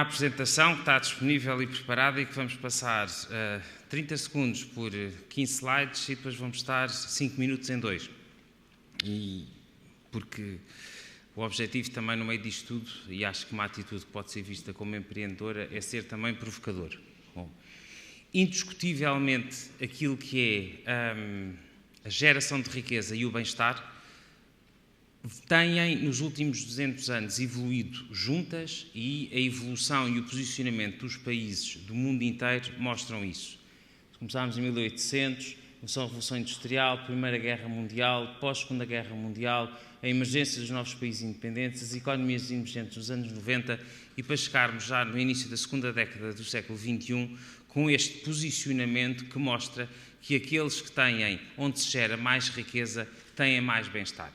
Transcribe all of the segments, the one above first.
uma apresentação que está disponível e preparada e que vamos passar 30 segundos por 15 slides e depois vamos estar 5 minutos em 2. E porque o objetivo também no meio disto tudo, e acho que uma atitude que pode ser vista como empreendedora, é ser também provocador. Bom, indiscutivelmente, aquilo que é a geração de riqueza e o bem-estar têm, nos últimos 200 anos, evoluído juntas e a evolução e o posicionamento dos países do mundo inteiro mostram isso. Começámos em 1800, começou a Revolução Industrial, Primeira Guerra Mundial, pós-Segunda Guerra Mundial, a emergência dos novos países independentes, as economias emergentes nos anos 90 e para chegarmos já no início da segunda década do século XXI com este posicionamento que mostra que aqueles que têm, onde se gera mais riqueza, têm mais bem-estar.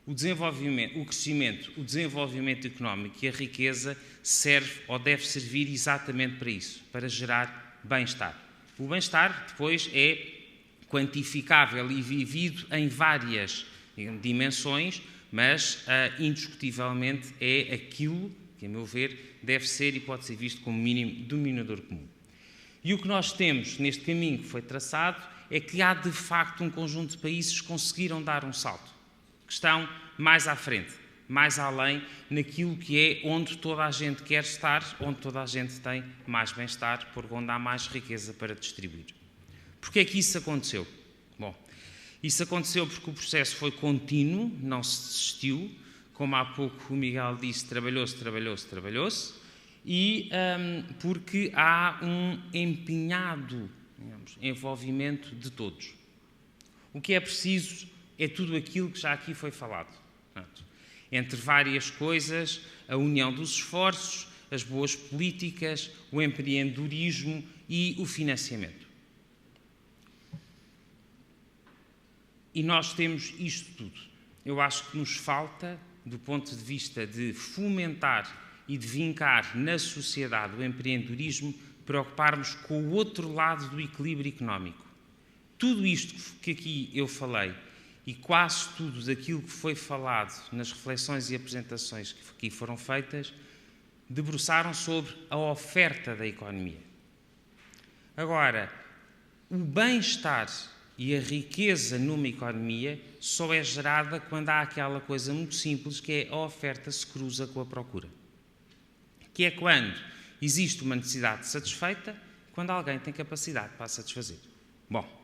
O desenvolvimento, o crescimento, o desenvolvimento económico e a riqueza serve ou deve servir exatamente para isso, para gerar bem-estar. O bem-estar, depois, é quantificável e vivido em várias dimensões, mas, indiscutivelmente, é aquilo que, a meu ver, deve ser e pode ser visto como mínimo denominador comum. E o que nós temos neste caminho que foi traçado é que há, de facto, um conjunto de países que conseguiram dar um salto, que estão mais à frente, mais além naquilo que é onde toda a gente quer estar, onde toda a gente tem mais bem-estar, porque onde há mais riqueza para distribuir. Porquê é que isso aconteceu? Bom, isso aconteceu porque o processo foi contínuo, não se desistiu, como há pouco o Miguel disse, trabalhou-se, e porque há um empenhado, digamos, envolvimento de todos. O que é preciso é tudo aquilo que já aqui foi falado. Portanto, entre várias coisas, a união dos esforços, as boas políticas, o empreendedorismo e o financiamento. E nós temos isto tudo. Eu acho que nos falta, do ponto de vista de fomentar e de vincar na sociedade o empreendedorismo, preocuparmos com o outro lado do equilíbrio económico. Tudo isto que aqui eu falei e quase tudo daquilo que foi falado nas reflexões e apresentações que aqui foram feitas, debruçaram sobre a oferta da economia. Agora, o bem-estar e a riqueza numa economia só é gerada quando há aquela coisa muito simples que é a oferta se cruza com a procura. Que é quando existe uma necessidade satisfeita, quando alguém tem capacidade para a satisfazer. Bom,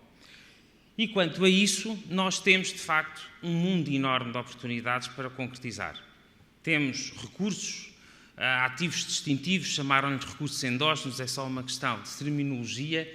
e quanto a isso, nós temos, de facto, um mundo enorme de oportunidades para concretizar. Temos recursos, ativos distintivos, chamaram-lhe recursos endógenos, é só uma questão de terminologia,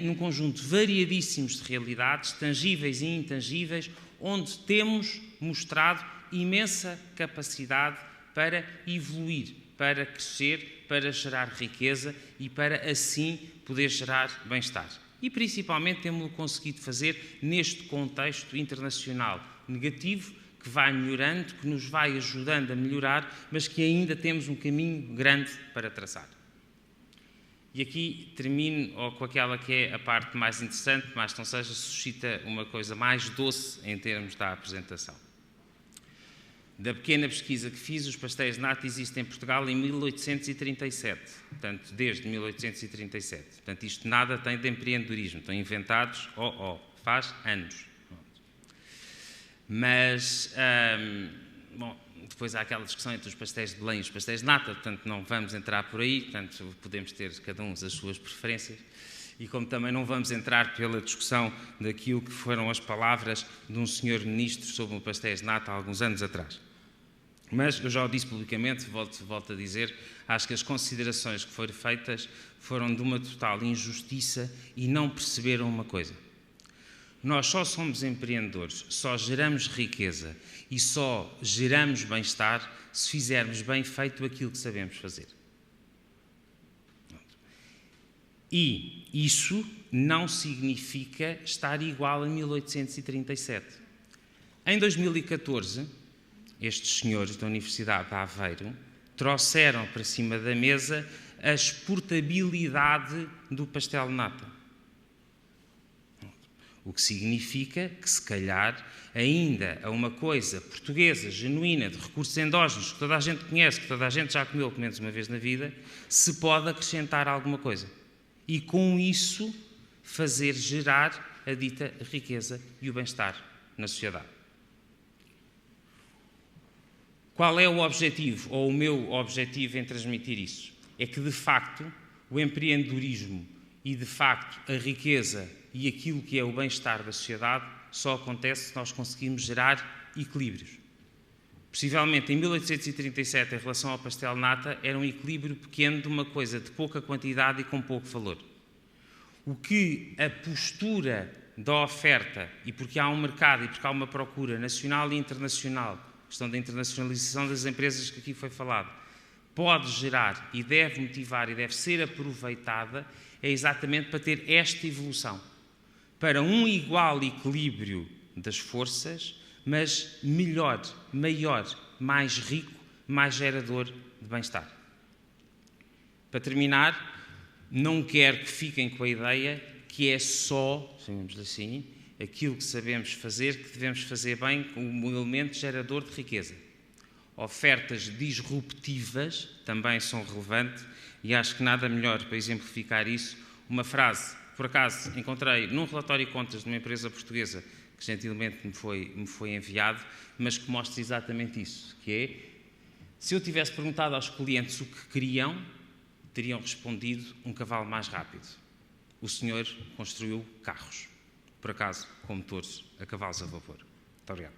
num conjunto variadíssimos de realidades, tangíveis e intangíveis, onde temos mostrado imensa capacidade para evoluir, para crescer, para gerar riqueza e para, assim, poder gerar bem-estar. E, principalmente, temos-lo conseguido fazer neste contexto internacional negativo, que vai melhorando, que nos vai ajudando a melhorar, mas que ainda temos um caminho grande para traçar. E aqui termino com aquela que é a parte mais interessante, mas não seja, suscita uma coisa mais doce em termos da apresentação. Da pequena pesquisa que fiz, os pastéis de nata existem em Portugal em 1837, portanto, desde 1837. Portanto, isto nada tem de empreendedorismo, estão inventados, faz anos. Mas, bom, depois há aquela discussão entre os pastéis de Belém e os pastéis de nata, portanto, não vamos entrar por aí, portanto, podemos ter cada um as suas preferências. E como também não vamos entrar pela discussão daquilo que foram as palavras de um senhor ministro sobre o pastéis de nata há alguns anos atrás. Mas eu já o disse publicamente, volto a dizer, acho que as considerações que foram feitas foram de uma total injustiça e não perceberam uma coisa. Nós só somos empreendedores, só geramos riqueza e só geramos bem-estar se fizermos bem feito aquilo que sabemos fazer. E isso não significa estar igual a 1837. Em 2014, estes senhores da Universidade de Aveiro trouxeram para cima da mesa a exportabilidade do pastel de nata. O que significa que, se calhar, ainda a uma coisa portuguesa, genuína, de recursos endógenos, que toda a gente conhece, que toda a gente já comeu pelo menos uma vez na vida, se pode acrescentar alguma coisa. E com isso fazer gerar a dita riqueza e o bem-estar na sociedade. Qual é o objetivo, ou o meu objetivo em transmitir isso? É que, de facto, o empreendedorismo e, de facto, a riqueza e aquilo que é o bem-estar da sociedade só acontece se nós conseguimos gerar equilíbrios. Possivelmente, em 1837, em relação ao pastel nata, era um equilíbrio pequeno de uma coisa de pouca quantidade e com pouco valor. O que a postura da oferta, e porque há um mercado e porque há uma procura nacional e internacional, a questão da internacionalização das empresas que aqui foi falado, pode gerar e deve motivar e deve ser aproveitada, é exatamente para ter esta evolução. Para um igual equilíbrio das forças, mas melhor, maior, mais rico, mais gerador de bem-estar. Para terminar, não quero que fiquem com a ideia que é só, chamemos-lhe assim, aquilo que sabemos fazer, que devemos fazer bem como um elemento gerador de riqueza. Ofertas disruptivas também são relevantes e acho que nada melhor para exemplificar isso, uma frase, por acaso encontrei num relatório de contas de uma empresa portuguesa que gentilmente me foi enviado, mas que mostra exatamente isso, que é, se eu tivesse perguntado aos clientes o que queriam, teriam respondido um cavalo mais rápido. O senhor construiu carros, por acaso, com motores a cavalos a vapor. Muito obrigado.